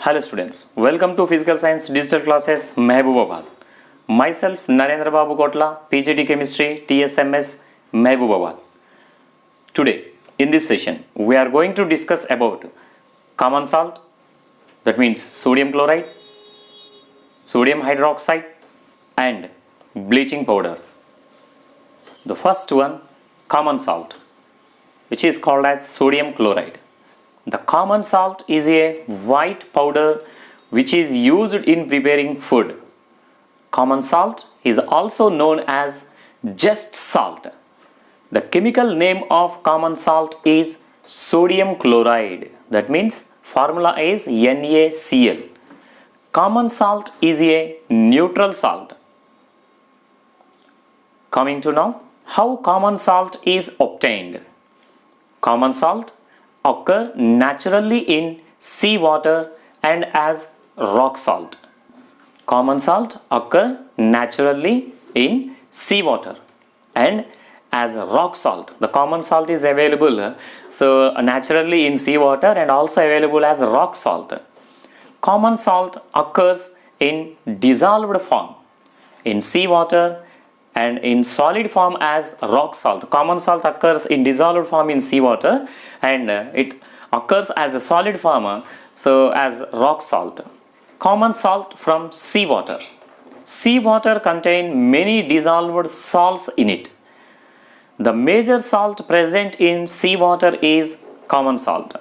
Hello students, welcome to Physical Science Digital Classes Mehbubabad. Myself Narendra Babu Kotla, PhD Chemistry, TSMS Mehbubabad. Today in this session we are going to discuss about common salt, that means sodium chloride, sodium hydroxide and bleaching powder. The first one, common salt, which is called as sodium chloride. The common salt is a white powder which is used in preparing food. Common salt is also known as just salt. The chemical name of common salt is sodium chloride. That means formula is NaCl. Common salt is a neutral salt. Coming to now, how common salt is obtained. Common salt occur naturally in seawater and as rock salt. Common salt occur naturally in seawater and as rock salt. The common salt is available naturally in seawater and also available as rock salt. Common salt occurs in dissolved form in seawater and in solid form as rock salt. Common salt occurs in dissolved form in seawater and it occurs as a solid form as rock salt. Common salt from seawater. Seawater contain many dissolved salts in it. The major salt present in seawater is common salt.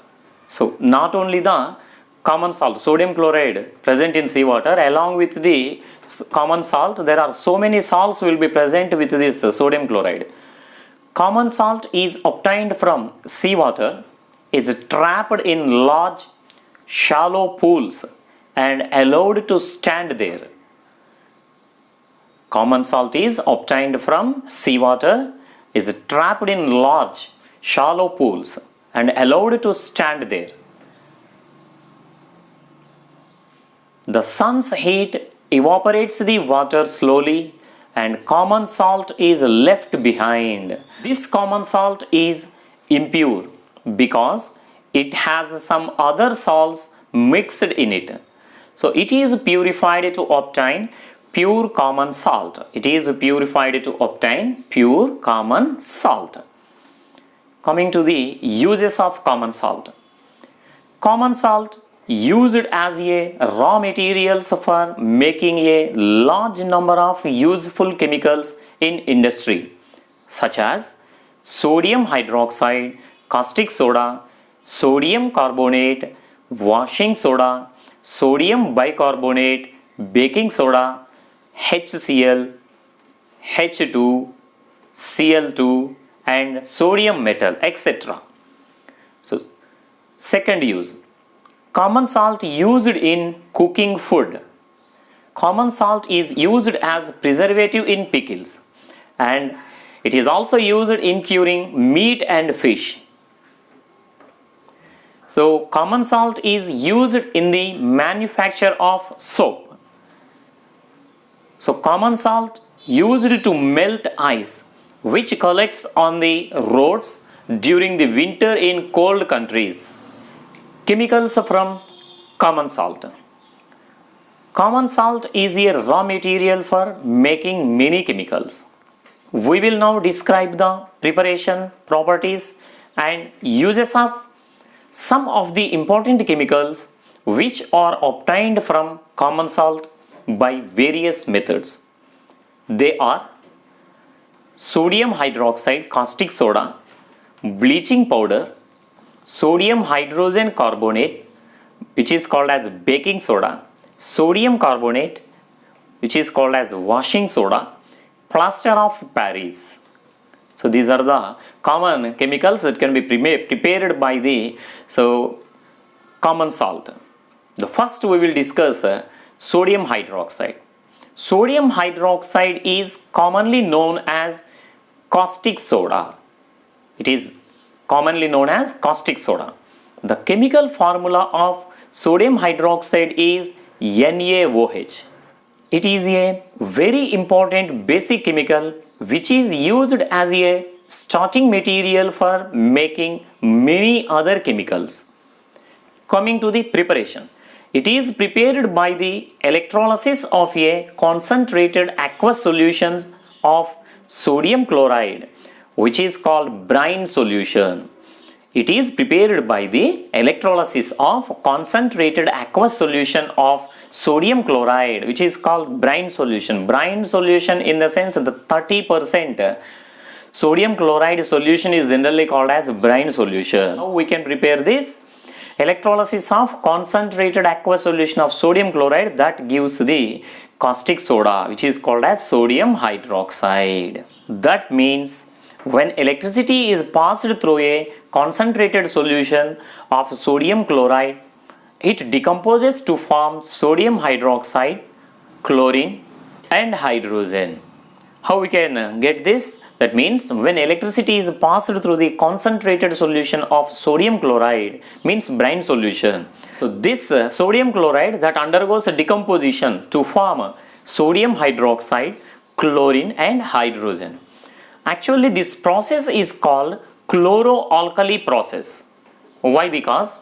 So not only the common salt, sodium chloride present in seawater, along with the common salt, there are so many salts will be present with this sodium chloride. Common salt is obtained from seawater, is trapped in large shallow pools and allowed to stand there. Common salt is obtained from seawater, is trapped in large shallow pools and allowed to stand there. The sun's heat evaporates the water slowly and common salt is left behind. This common salt is impure because it has some other salts mixed in it. So it is purified to obtain pure common salt. It is purified to obtain pure common salt. Coming to the uses of common salt. Common salt used as a raw materials for making a large number of useful chemicals in industry such as sodium hydroxide, caustic soda, sodium carbonate, washing soda, sodium bicarbonate, baking soda, HCl, H2, Cl2 and sodium metal, etc. So second use, common salt used in cooking food. Common salt is used as preservative in pickles and it is also used in curing meat and fish. So common salt is used in the manufacture of soap. So common salt used to melt ice which collects on the roads during the winter in cold countries. Chemicals from common salt. Common salt is a raw material for making many chemicals. We will now describe the preparation, properties and uses of some of the important chemicals which are obtained from common salt by various methods. They are sodium hydroxide, caustic soda, bleaching powder, sodium hydrogen carbonate which is called as baking soda, sodium carbonate which is called as washing soda, plaster of Paris. So these are the common chemicals that can be prepared by the common salt. The first we will discuss sodium hydroxide. Sodium hydroxide is commonly known as caustic soda. It is commonly known as caustic soda. The chemical formula of sodium hydroxide is NaOH. It is a very important basic chemical which is used as a starting material for making many other chemicals. Coming to the preparation. It is prepared by the electrolysis of a concentrated aqueous solution of sodium chloride, which is called brine solution. It is prepared by the electrolysis of concentrated aqueous solution of sodium chloride, which is called brine solution. Brine solution in the sense the 30% sodium chloride solution is generally called as brine solution. How we can prepare this? Electrolysis of concentrated aqueous solution of sodium chloride, that gives the caustic soda, which is called as sodium hydroxide. That means when electricity is passed through a concentrated solution of sodium chloride, it decomposes to form sodium hydroxide, chlorine and hydrogen. How we can get this? That means when electricity is passed through the concentrated solution of sodium chloride, means brine solution. So this sodium chloride that undergoes a decomposition to form sodium hydroxide, chlorine and hydrogen. Actually this process is called chloro-alkali process. Why? Because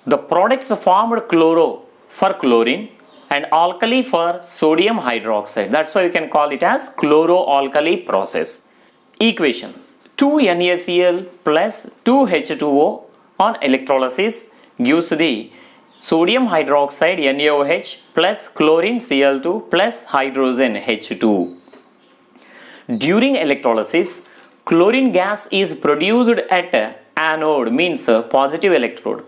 the products formed chloro for chlorine and alkali for sodium hydroxide. That's why you can call it as chloro-alkali process. Equation: 2NaCl plus 2H2O on electrolysis gives the sodium hydroxide NaOH plus chlorine Cl2 plus hydrogen H2. During electrolysis, chlorine gas is produced at anode, means positive electrode,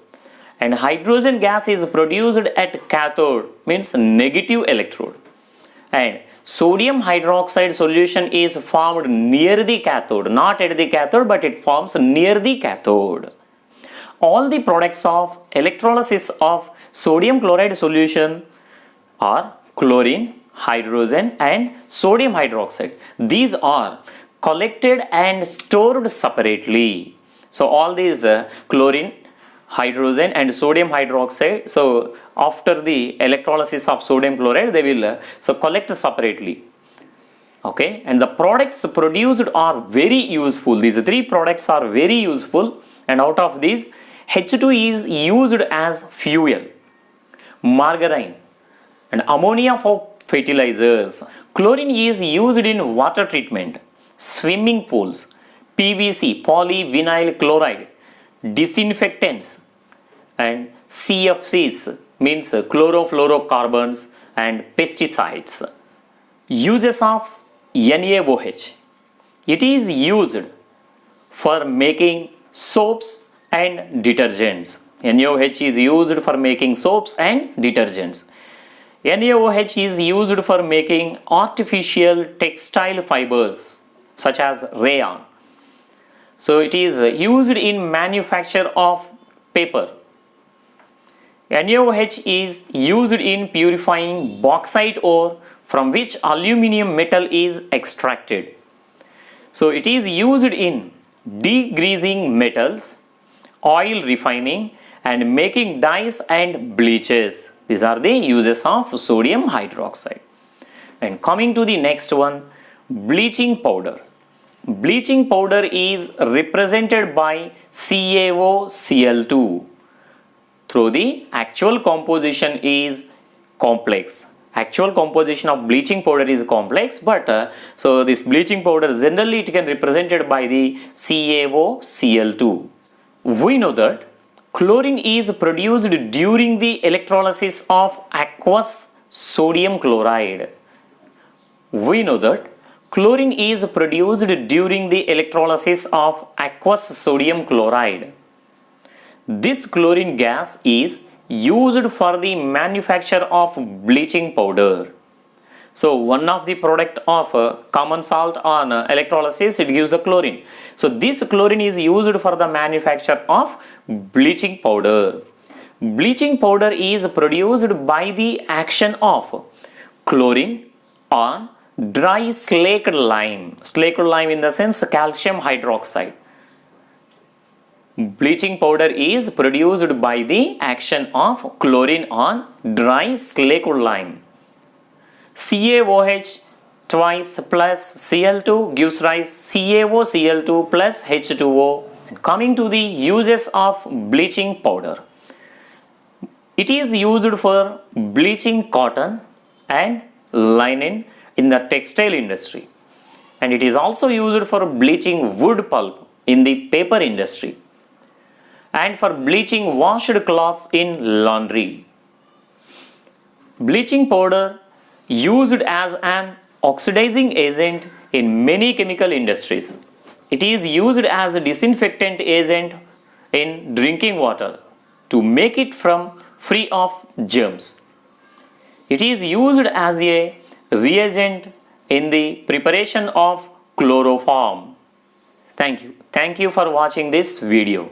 and hydrogen gas is produced at cathode, means negative electrode, and sodium hydroxide solution is formed near the cathode, not at the cathode but it forms near the cathode. All the products of electrolysis of sodium chloride solution are chlorine, hydrogen and sodium hydroxide. These are collected and stored separately. So all these chlorine, hydrogen and sodium hydroxide, so after the electrolysis of sodium chloride they will collect separately. Okay, and the products produced are very useful. These three products are very useful, and out of these H2 is used as fuel, margarine and ammonia for fertilizers. Chlorine is used in water treatment, swimming pools, PVC, polyvinyl chloride, disinfectants and CFCs, means chlorofluorocarbons and pesticides. Uses of NaOH: it is used for making soaps and detergents. NaOH is used for making soaps and detergents. NaOH is used for making artificial textile fibers such as rayon. So it is used in manufacture of paper. NaOH is used in purifying bauxite ore from which aluminium metal is extracted. So it is used in degreasing metals, oil refining and making dyes and bleaches. These are the uses of sodium hydroxide. And coming to the next one, bleaching powder. Bleaching powder is represented by CaOCl2. Through the actual composition is complex. Actual composition of bleaching powder is complex, but so this bleaching powder generally it can represented by the CaOCl2. We know that chlorine is produced during the electrolysis of aqueous sodium chloride. We know that chlorine is produced during the electrolysis of aqueous sodium chloride. This chlorine gas is used for the manufacture of bleaching powder. So one of the product of common salt on electrolysis, it gives the chlorine. So this chlorine is used for the manufacture of bleaching powder. Bleaching powder is produced by the action of chlorine on dry slaked lime. Slaked lime in the sense calcium hydroxide. Bleaching powder is produced by the action of chlorine on dry slaked lime. CaOH twice plus Cl2 gives rise CaOCl2 plus H2O. Coming to the uses of bleaching powder. It is used for bleaching cotton and linen in the textile industry, and it is also used for bleaching wood pulp in the paper industry and for bleaching washed cloths in laundry. Bleaching powder used as an oxidizing agent in many chemical industries. It is used as a disinfectant agent in drinking water to make it free of germs. It is used as a reagent in the preparation of chloroform. Thank you. Thank you for watching this video.